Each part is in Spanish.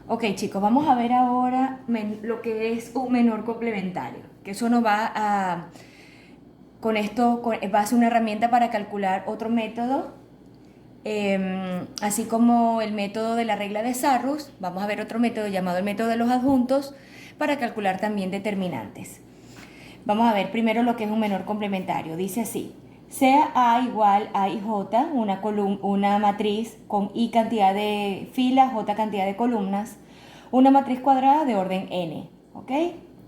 Ok, chicos, vamos a ver ahora lo que es un menor complementario, que eso nos va a, con esto, va a ser una herramienta para calcular otro método, así como el método de la regla de Sarrus. Vamos a ver otro método llamado el método de los adjuntos para calcular también determinantes. Vamos a ver primero lo que es un menor complementario. Dice así: sea A igual a y J, una matriz con I cantidad de filas, J cantidad de columnas, una matriz cuadrada de orden n, ¿ok?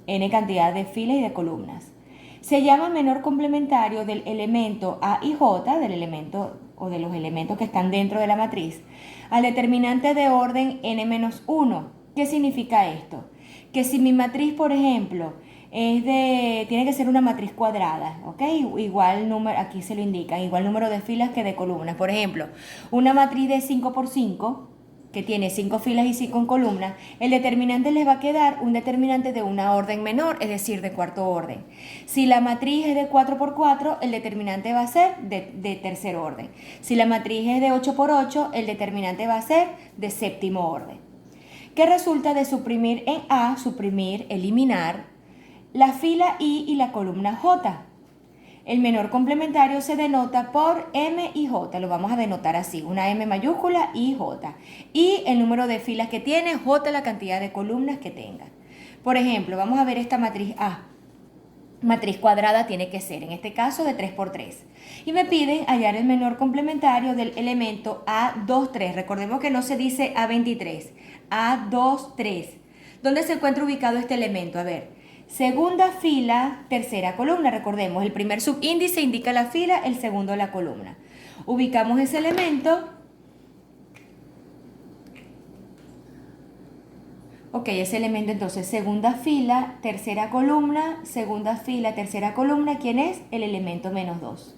N cantidad de filas y de columnas. Se llama menor complementario del elemento A y J, del elemento o de los elementos que están dentro de la matriz, al determinante de orden n-1. ¿Qué significa esto? Que si mi matriz, por ejemplo, tiene que ser una matriz cuadrada, ¿ok? Igual número, aquí se lo indican, igual número de filas que de columnas. Por ejemplo, una matriz de 5 por 5 que tiene 5 filas y 5 columnas, el determinante les va a quedar un determinante de una orden menor, es decir, de cuarto orden. Si la matriz es de 4 por 4, el determinante va a ser de tercer orden. Si la matriz es de 8 por 8, el determinante va a ser de séptimo orden. ¿Qué resulta de suprimir en A, eliminar la fila I y la columna J? El menor complementario se denota por M y J, lo vamos a denotar así, una M mayúscula y J. Y el número de filas que tiene, J la cantidad de columnas que tenga. Por ejemplo, vamos a ver esta matriz A. Matriz cuadrada tiene que ser, en este caso, de 3 por 3. Y me piden hallar el menor complementario del elemento A23. Recordemos que no se dice A23, A23. ¿Dónde se encuentra ubicado este elemento? A ver, segunda fila, tercera columna. Recordemos, el primer subíndice indica la fila, el segundo la columna. Ubicamos ese elemento. Ok, ese elemento entonces, segunda fila, tercera columna, segunda fila, tercera columna. ¿Quién es? El elemento menos 2.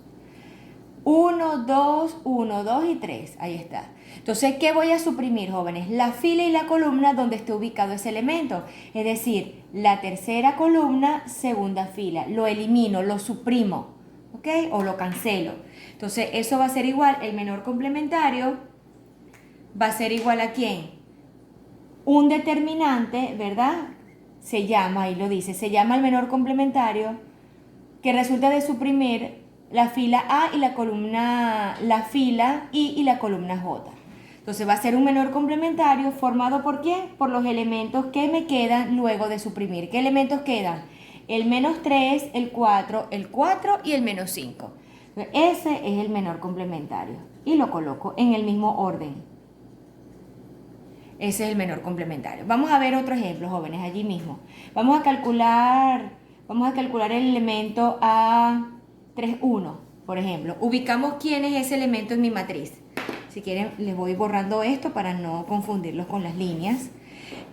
1, 2, 1, 2 y 3. Ahí está. Entonces, ¿qué voy a suprimir, jóvenes? La fila y la columna donde esté ubicado ese elemento. Es decir, la tercera columna, segunda fila. Lo elimino, lo suprimo, ¿ok? O lo cancelo. Entonces, eso va a ser igual, el menor complementario va a ser igual ¿a quién? Un determinante, ¿verdad? Se llama, ahí lo dice, se llama el menor complementario, que resulta de suprimir la fila A y la columna, la fila I y la columna J. Entonces va a ser un menor complementario formado ¿por qué? Por los elementos que me quedan luego de suprimir. ¿Qué elementos quedan? El menos 3, el 4 y el menos 5. Ese es el menor complementario y lo coloco en el mismo orden. Ese es el menor complementario. Vamos a ver otro ejemplo, jóvenes, allí mismo. Vamos a calcular el elemento A31, por ejemplo. Ubicamos quién es ese elemento en mi matriz. Si quieren, les voy borrando esto para no confundirlos con las líneas.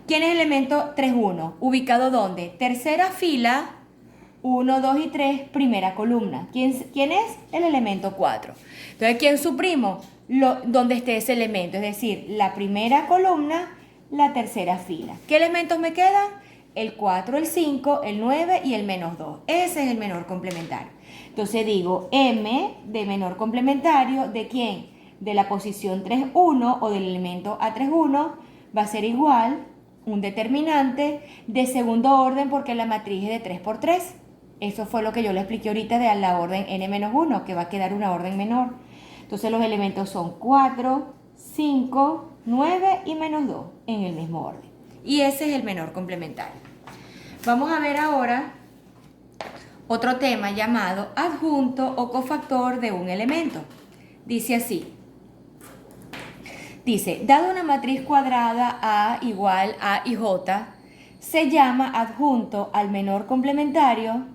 ¿Quién es el elemento 31? ¿Ubicado dónde? Tercera fila, 1, 2 y 3, primera columna. ¿Quién es? El elemento 4. Entonces, ¿quién suprimo? Donde esté ese elemento, es decir, la primera columna, la tercera fila. ¿Qué elementos me quedan? El 4, el 5, el 9 y el menos 2. Ese es el menor complementario. Entonces digo M de menor complementario, ¿de quién? De la posición 3,1 o del elemento A31 va a ser igual un determinante de segundo orden porque la matriz es de 3 por 3. Eso fue lo que yo le expliqué ahorita de la orden n-1, que va a quedar una orden menor. Entonces los elementos son 4, 5, 9 y menos 2 en el mismo orden. Y ese es el menor complementario. Vamos a ver ahora otro tema llamado adjunto o cofactor de un elemento. Dice así. Dice, dado una matriz cuadrada A igual A y J, se llama adjunto al menor complementario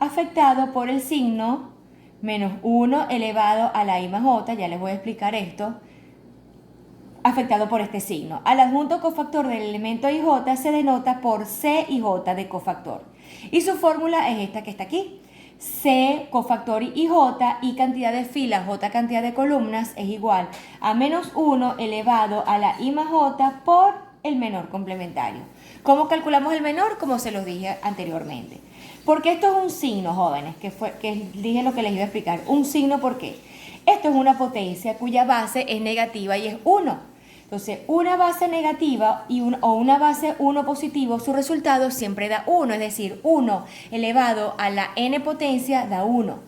afectado por el signo menos 1 elevado a la I más J, ya les voy a explicar esto, afectado por este signo. Al adjunto cofactor del elemento IJ se denota por C y J de cofactor. Y su fórmula es esta que está aquí. C cofactor IJ, I cantidad de filas, J cantidad de columnas, es igual a menos 1 elevado a la I más J por el menor complementario. ¿Cómo calculamos el menor? Como se los dije anteriormente. Porque esto es un signo, jóvenes, que dije lo que les iba a explicar. Un signo, ¿por qué? Esto es una potencia cuya base es negativa y es 1. Entonces, una base negativa o una base 1 positivo, su resultado siempre da 1, es decir, 1 elevado a la n potencia da 1.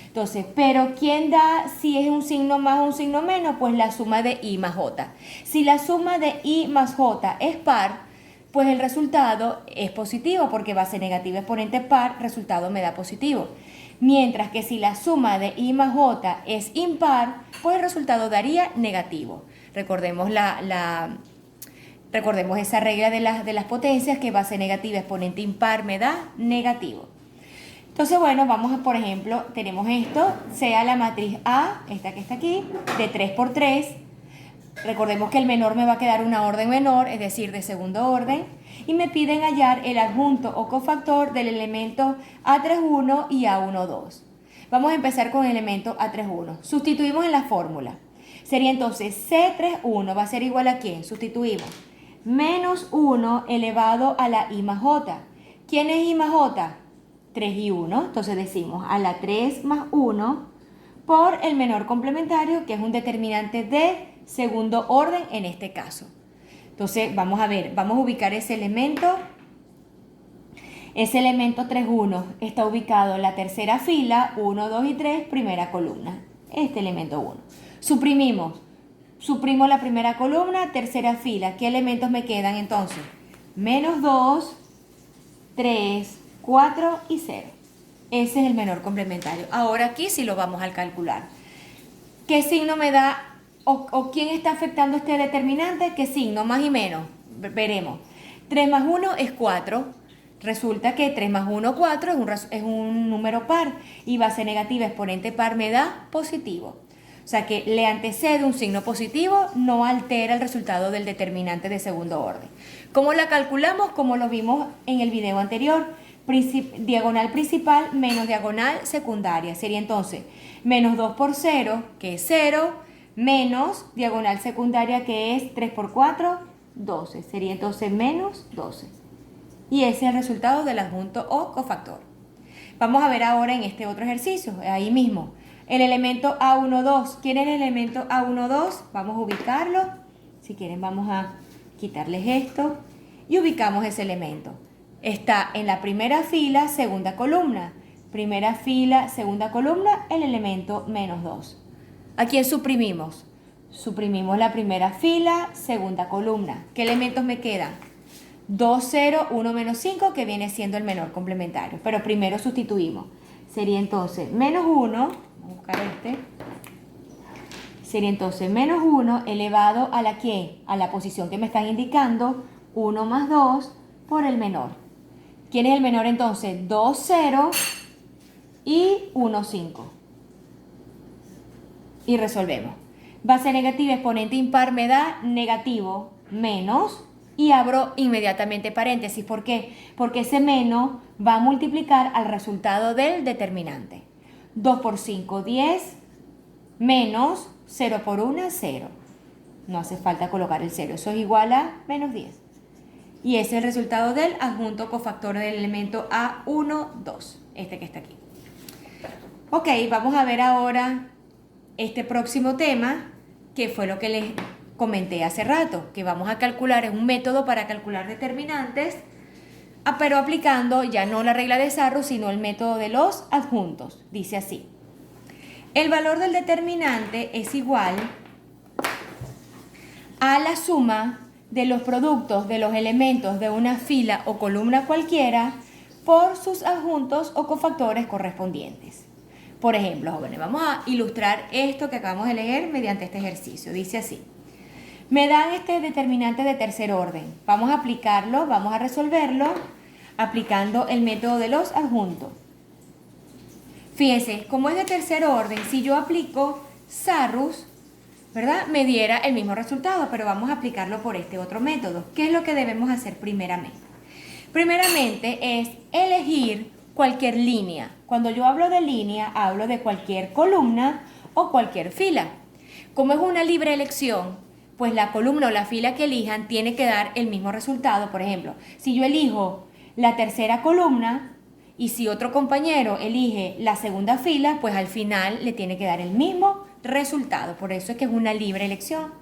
Entonces, pero ¿quién da si es un signo más o un signo menos? Pues la suma de i más j. Si la suma de i más j es par, pues el resultado es positivo, porque base negativa exponente par, resultado me da positivo. Mientras que si la suma de i más j es impar, pues el resultado daría negativo. Recordemos recordemos esa regla de las potencias, que base negativa exponente impar me da negativo. Entonces, bueno, vamos a, por ejemplo, tenemos esto, sea la matriz A, esta que está aquí, de 3 por 3. Recordemos que el menor me va a quedar una orden menor, es decir, de segundo orden. Y me piden hallar el adjunto o cofactor del elemento A31 y A12. Vamos a empezar con el elemento A31. Sustituimos en la fórmula. Sería entonces C31 va a ser igual a ¿quién? Sustituimos. Menos 1 elevado a la I más J. ¿Quién es I más J? 3 y 1. Entonces decimos a la 3 más 1 por el menor complementario, que es un determinante de segundo orden en este caso. Entonces vamos a ver, vamos a ubicar ese elemento. Ese elemento 3,1 está ubicado en la tercera fila, 1, 2 y 3, primera columna. Este elemento 1. Suprimo la primera columna, tercera fila. ¿Qué elementos me quedan entonces? Menos 2, 3, 4 y 0. Ese es el menor complementario. Ahora aquí sí lo vamos a calcular. ¿Qué signo me da o quién está afectando este determinante? ¿Qué signo? Más y menos. Veremos. 3 más 1 es 4. Resulta que 3 más 1, 4 es un número par. Y base negativa exponente par me da positivo. O sea que le antecede un signo positivo, no altera el resultado del determinante de segundo orden. ¿Cómo la calculamos? Como lo vimos en el video anterior. Diagonal principal menos diagonal secundaria. Sería entonces menos 2 por 0, que es 0, menos diagonal secundaria, que es 3 por 4, 12. Sería entonces menos 12. Y ese es el resultado del adjunto o cofactor. Vamos a ver ahora en este otro ejercicio, ahí mismo. El elemento A12. ¿Quién es el elemento A12? Vamos a ubicarlo. Si quieren vamos a quitarles esto. Y ubicamos ese elemento. Está en la primera fila, segunda columna. Primera fila, segunda columna, el elemento menos 2. ¿A quién suprimimos? Suprimimos la primera fila, segunda columna. ¿Qué elementos me quedan? 2, 0, 1, menos 5, que viene siendo el menor complementario. Pero primero sustituimos. Sería entonces menos 1, vamos a buscar este. Sería entonces menos 1 elevado a la ¿qué? A la posición que me están indicando, 1 más 2 por el menor. ¿Quién es el menor entonces? 2, 0 y 1, 5. Y resolvemos. Base negativa exponente impar me da negativo menos, y abro inmediatamente paréntesis. ¿Por qué? Porque ese menos va a multiplicar al resultado del determinante. 2 por 5, 10, menos 0 por 1, 0. No hace falta colocar el 0, eso es igual a menos 10. Y ese es el resultado del adjunto cofactor del elemento A12, este que está aquí. Ok, vamos a ver ahora este próximo tema, que fue lo que les comenté hace rato, que vamos a calcular, es un método para calcular determinantes, pero aplicando ya no la regla de Sarrus, sino el método de los adjuntos. Dice así: el valor del determinante es igual a la suma de los productos de los elementos de una fila o columna cualquiera por sus adjuntos o cofactores correspondientes. Por ejemplo, jóvenes, vamos a ilustrar esto que acabamos de leer mediante este ejercicio. Dice así: me dan este determinante de tercer orden. Vamos a aplicarlo, vamos a resolverlo aplicando el método de los adjuntos. Fíjense, como es de tercer orden, si yo aplico Sarrus, ¿verdad? Me diera el mismo resultado, pero vamos a aplicarlo por este otro método. ¿Qué es lo que debemos hacer primeramente? Primeramente es elegir cualquier línea. Cuando yo hablo de línea, hablo de cualquier columna o cualquier fila. Como es una libre elección, pues la columna o la fila que elijan tiene que dar el mismo resultado. Por ejemplo, si yo elijo la tercera columna y si otro compañero elige la segunda fila, pues al final le tiene que dar el mismo resultado. Por eso es que es una libre elección.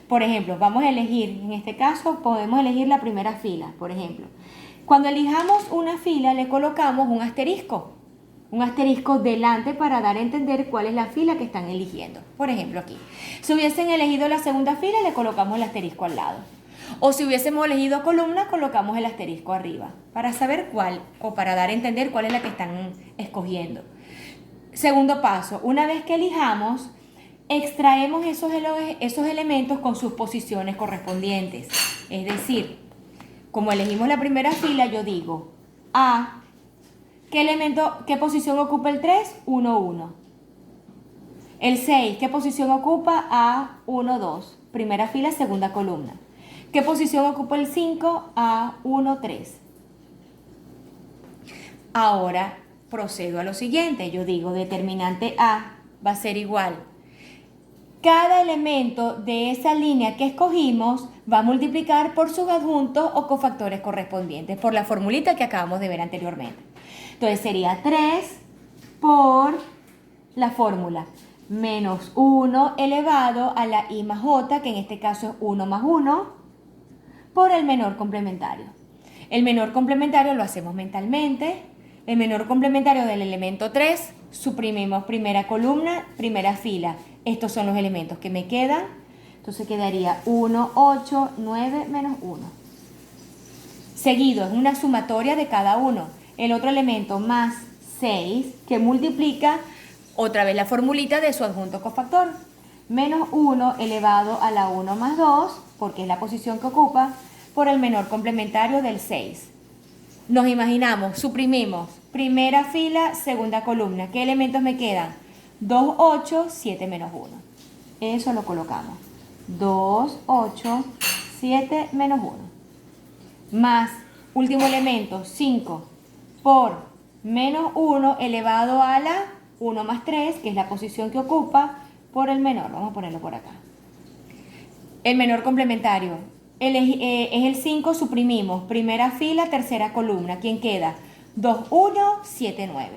Por ejemplo, vamos a elegir, en este caso podemos elegir la primera fila, por ejemplo. Cuando elijamos una fila le colocamos un asterisco delante para dar a entender cuál es la fila que están eligiendo. Por ejemplo, aquí. Si hubiesen elegido la segunda fila, le colocamos el asterisco al lado. O si hubiésemos elegido columna, colocamos el asterisco arriba, para saber cuál, o para dar a entender cuál es la que están escogiendo. Segundo paso, una vez que elijamos, extraemos esos elementos con sus posiciones correspondientes. Es decir, como elegimos la primera fila, yo digo A, ¿qué posición ocupa el 3? 1, 1. El 6, ¿qué posición ocupa? A, 1, 2. Primera fila, segunda columna. ¿Qué posición ocupa el 5? A, 1, 3. Ahora procedo a lo siguiente. Yo digo determinante A va a ser igual. Cada elemento de esa línea que escogimos va a multiplicar por sus adjuntos o cofactores correspondientes, por la formulita que acabamos de ver anteriormente. Entonces sería 3 por la fórmula menos 1 elevado a la I más J, que en este caso es 1 más 1, por el menor complementario. El menor complementario lo hacemos mentalmente. El menor complementario del elemento 3, suprimimos primera columna, primera fila. Estos son los elementos que me quedan. Entonces quedaría 1, 8, 9 menos 1. Seguido, es una sumatoria de cada uno. El otro elemento más 6, que multiplica otra vez la formulita de su adjunto cofactor. Menos 1 elevado a la 1 más 2, porque es la posición que ocupa, por el menor complementario del 6. Nos imaginamos, suprimimos primera fila, segunda columna. ¿Qué elementos me quedan? 2, 8, 7 menos 1. Eso lo colocamos. 2, 8, 7 menos 1. Más, último elemento, 5 por menos 1 elevado a la 1 más 3, que es la posición que ocupa, por el menor. Vamos a ponerlo por acá. El menor complementario. Es el 5, suprimimos primera fila, tercera columna. ¿Quién queda? 2, 1, 7, 9.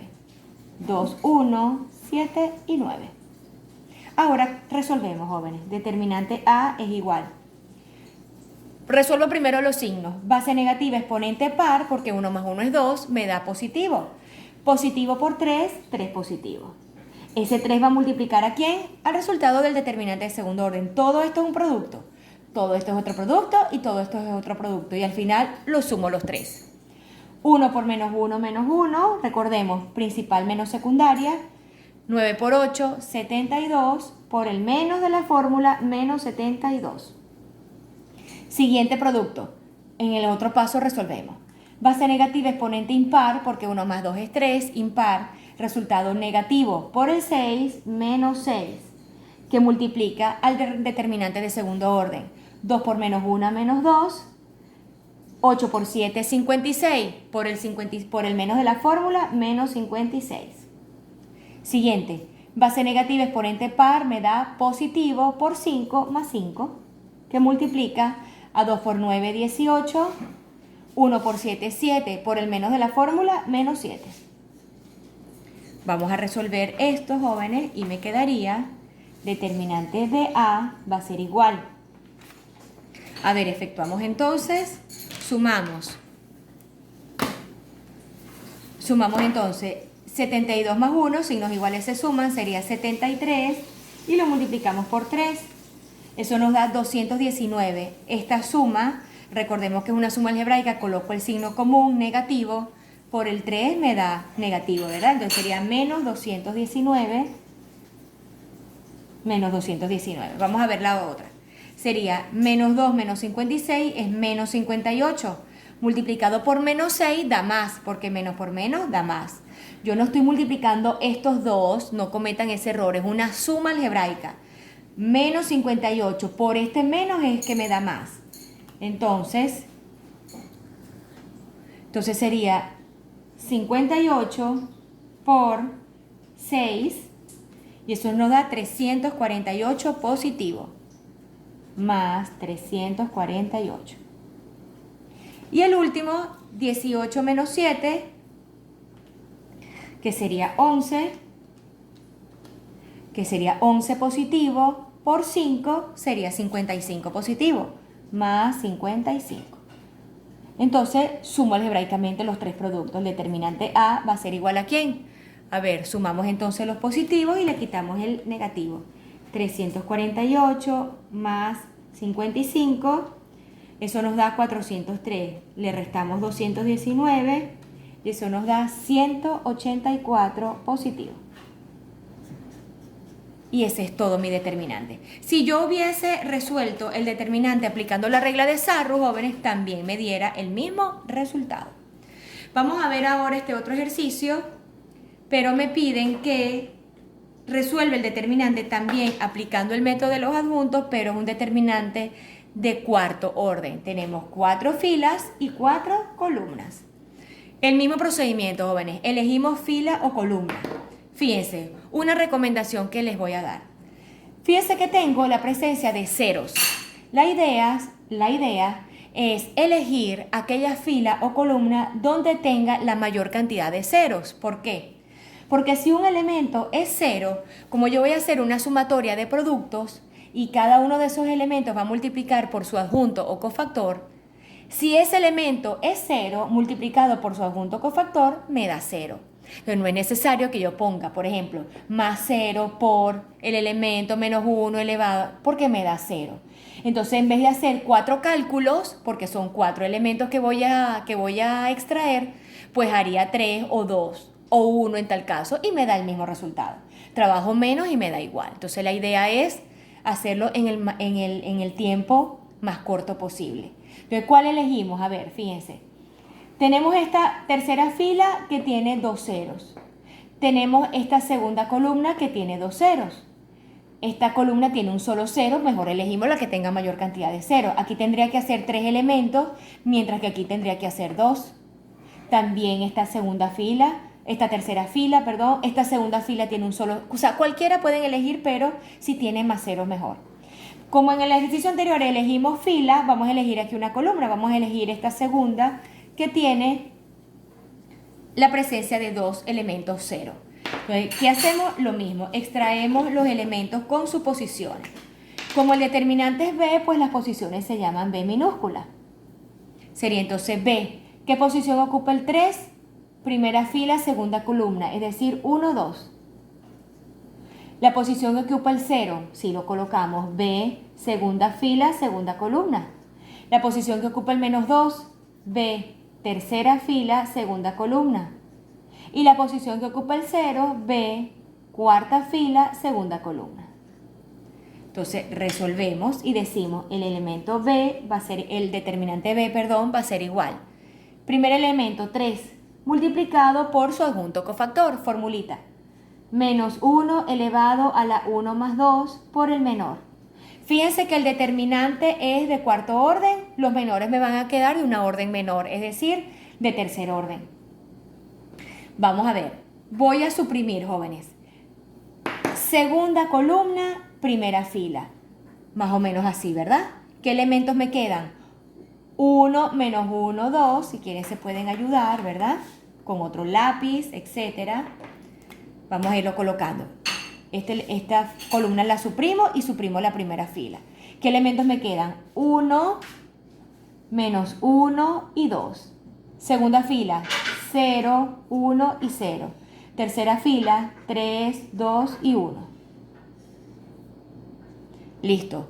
2, 1, 7 y 9. Ahora resolvemos, jóvenes. Determinante A es igual. Resuelvo primero los signos. Base negativa, exponente par, porque 1 más 1 es 2, me da positivo. Positivo por 3, 3 positivo. Ese 3 va a multiplicar ¿a quién? Al resultado del determinante de segundo orden. Todo esto es un producto. Todo esto es otro producto y todo esto es otro producto. Y al final lo sumo los 3. 1 por menos 1 menos 1. Recordemos, principal menos secundaria. 9 por 8, 72. Por el menos de la fórmula, menos 72. Siguiente producto. En el otro paso resolvemos. Base negativa, exponente impar, porque 1 más 2 es 3, impar. Resultado negativo por el 6, menos 6, que multiplica al determinante de segundo orden. 2 por menos 1, menos 2. 8 por 7, 56. Por el menos de la fórmula, menos 56. Siguiente. Base negativa, exponente par, me da positivo por 5 más 5, que multiplica a 2 por 9, 18. 1 por 7, 7. Por el menos de la fórmula, menos 7. Vamos a resolver esto, jóvenes, y me quedaría determinante de A va a ser igual. A ver, efectuamos entonces, sumamos entonces 72 más 1, signos iguales se suman, sería 73 y lo multiplicamos por 3. Eso nos da 219. Esta suma, recordemos que es una suma algebraica, coloco el signo común negativo, por el 3 me da negativo, ¿verdad? Entonces sería menos 219, menos 219. Vamos a ver la otra. Sería menos 2 menos 56 es menos 58. Multiplicado por menos 6 da más, porque menos por menos da más. Yo no estoy multiplicando estos dos, no cometan ese error, es una suma algebraica. Menos 58 por este menos es que me da más. Entonces sería 58 por 6 y eso nos da 348 positivo. Más 348. Y el último, 18 menos 7, que sería 11 positivo por 5 sería 55 positivo, más 55. Entonces, sumo algebraicamente los tres productos. El determinante A va a ser igual a ¿quién? A ver, sumamos entonces los positivos y le quitamos el negativo. 348 más 55, eso nos da 403. Le restamos 219 y eso nos da 184 positivo. Y ese es todo mi determinante. Si yo hubiese resuelto el determinante aplicando la regla de Sarrus, jóvenes, también me diera el mismo resultado. Vamos a ver ahora este otro ejercicio, pero me piden que resuelva el determinante también aplicando el método de los adjuntos, pero es un determinante de cuarto orden. Tenemos 4 filas y 4 columnas. El mismo procedimiento, jóvenes. Elegimos fila o columna. Fíjense, una recomendación que les voy a dar. Fíjense que tengo la presencia de ceros. La idea es elegir aquella fila o columna donde tenga la mayor cantidad de ceros. ¿Por qué? Porque si un elemento es cero, como yo voy a hacer una sumatoria de productos y cada uno de esos elementos va a multiplicar por su adjunto o cofactor, si ese elemento es cero multiplicado por su adjunto o cofactor, me da cero. Entonces no es necesario que yo ponga, por ejemplo, más 0 por el elemento menos 1 elevado, porque me da 0. Entonces, en vez de hacer 4 cálculos, porque son 4 elementos que voy a extraer, pues haría 3 o 2 o 1 en tal caso y me da el mismo resultado. Trabajo menos y me da igual. Entonces, la idea es hacerlo en el tiempo más corto posible. Entonces, ¿cuál elegimos? A ver, fíjense. Tenemos esta tercera fila que tiene 2 ceros. Tenemos esta segunda columna que tiene 2 ceros. Esta columna tiene un solo cero, mejor elegimos la que tenga mayor cantidad de ceros. Aquí tendría que hacer 3 elementos, mientras que aquí tendría que hacer 2. También esta segunda fila tiene un solo, o sea, cualquiera pueden elegir, pero si tiene más ceros mejor. Como en el ejercicio anterior elegimos fila, vamos a elegir aquí una columna, vamos a elegir esta segunda que tiene la presencia de 2 elementos 0. Entonces, ¿qué hacemos? Lo mismo, extraemos los elementos con su posición. Como el determinante es B, pues las posiciones se llaman B minúscula. Sería entonces B. ¿Qué posición ocupa el 3? Primera fila, segunda columna, es decir, 1, 2. La posición que ocupa el 0, si lo colocamos B, segunda fila, segunda columna. La posición que ocupa el menos 2, B, tercera fila, segunda columna. Y la posición que ocupa el 0, B, cuarta fila, segunda columna. Entonces resolvemos y decimos el elemento B va a ser, el determinante B, perdón, va a ser igual. Primer elemento 3 multiplicado por su adjunto cofactor, formulita. Menos 1 elevado a la 1 más 2 por el menor. Fíjense que el determinante es de cuarto orden, los menores me van a quedar de una orden menor, es decir, de tercer orden. Vamos a ver, voy a suprimir, jóvenes. Segunda columna, primera fila. Más o menos así, ¿verdad? ¿Qué elementos me quedan? 1, menos 1, 2, si quieren se pueden ayudar, ¿verdad? Con otro lápiz, etcétera. Vamos a irlo colocando. Esta columna la suprimo y suprimo la primera fila. ¿Qué elementos me quedan? 1, menos 1 y 2. Segunda fila, 0, 1 y 0. Tercera fila, 3, 2 y 1. Listo.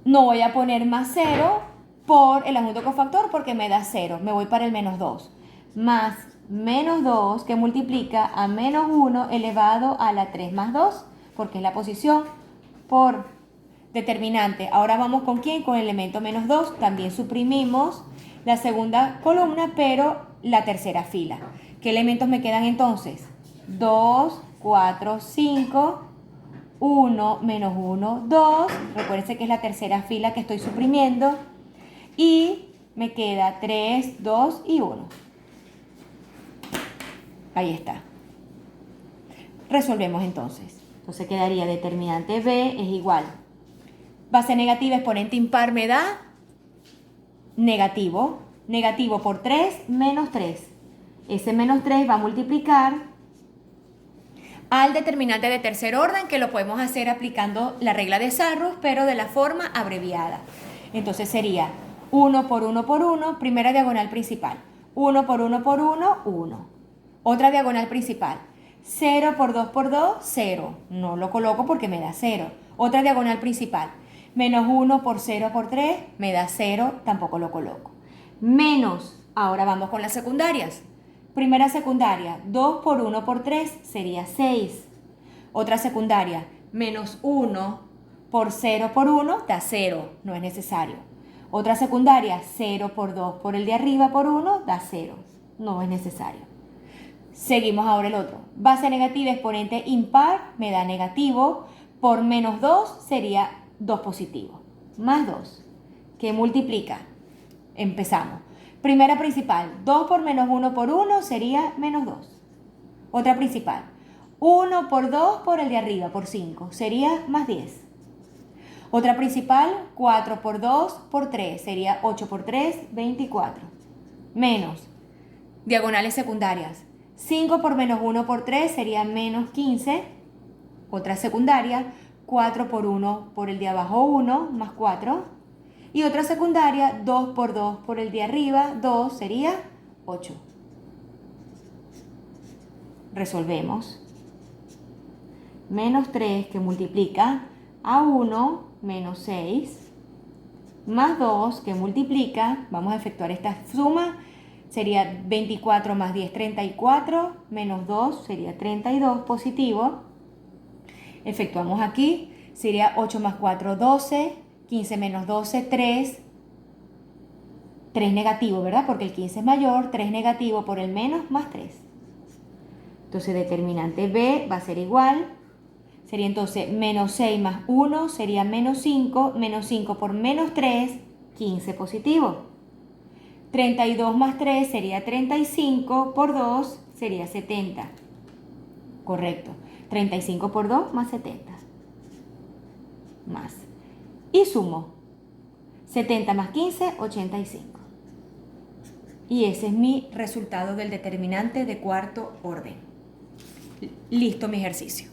No voy a poner más 0 por el adjunto cofactor porque me da 0. Me voy para el menos 2. Más menos 2 que multiplica a menos 1 elevado a la 3 más 2, porque es la posición por determinante. Ahora vamos con ¿quién? Con el elemento menos 2. También suprimimos la segunda columna, pero la tercera fila. ¿Qué elementos me quedan entonces? 2, 4, 5, 1, menos 1, 2. Recuérdense que es la tercera fila que estoy suprimiendo. Y me queda 3, 2 y 1. Ahí está. Resolvemos entonces. Entonces quedaría determinante B es igual. Base negativa, exponente impar me da negativo. Negativo por 3, menos 3. Ese menos 3 va a multiplicar al determinante de tercer orden, que lo podemos hacer aplicando la regla de Sarrus, pero de la forma abreviada. Entonces sería 1 por 1 por 1, primera diagonal principal. 1 por 1 por 1, 1. Otra diagonal principal. 0 por 2 por 2, 0. No lo coloco porque me da 0. Otra diagonal principal. Menos 1 por 0 por 3, me da 0, tampoco lo coloco. Menos, ahora vamos con las secundarias. Primera secundaria, 2 por 1 por 3 sería 6. Otra secundaria, menos 1 por 0 por 1 da 0, no es necesario. Otra secundaria, 0 por 2 por el de arriba por 1 da 0, no es necesario. Seguimos ahora el otro. Base negativa, exponente impar, me da negativo. Por menos 2 sería 2 positivo. Más 2, que multiplica. Empezamos. Primera principal, 2 por menos 1 por 1 sería menos 2. Otra principal, 1 por 2 por el de arriba, por 5, sería más 10. Otra principal, 4 por 2 por 3, sería 8 por 3, 24. Menos, diagonales secundarias, 5 por menos 1 por 3 sería menos 15. Otra secundaria, 4 por 1 por el de abajo 1, más 4. Y otra secundaria, 2 por 2 por el de arriba, 2 sería 8. Resolvemos. Menos 3 que multiplica a 1, menos 6. Más 2 que multiplica, vamos a efectuar esta suma, sería 24 más 10, 34, menos 2 sería 32 positivo. Efectuamos aquí, sería 8 más 4, 12. 15 menos 12, 3. 3 negativo, ¿verdad? Porque el 15 es mayor, 3 negativo por el menos, más 3. Entonces, determinante B va a ser igual. Sería entonces menos 6 más 1, sería menos 5. Menos 5 por menos 3, 15 positivo. 32 más 3 sería 35, por 2 sería 70. Correcto. 35 por 2 más 70. Más. Y sumo. 70 más 15, 85. Y ese es mi resultado del determinante de cuarto orden. Listo mi ejercicio.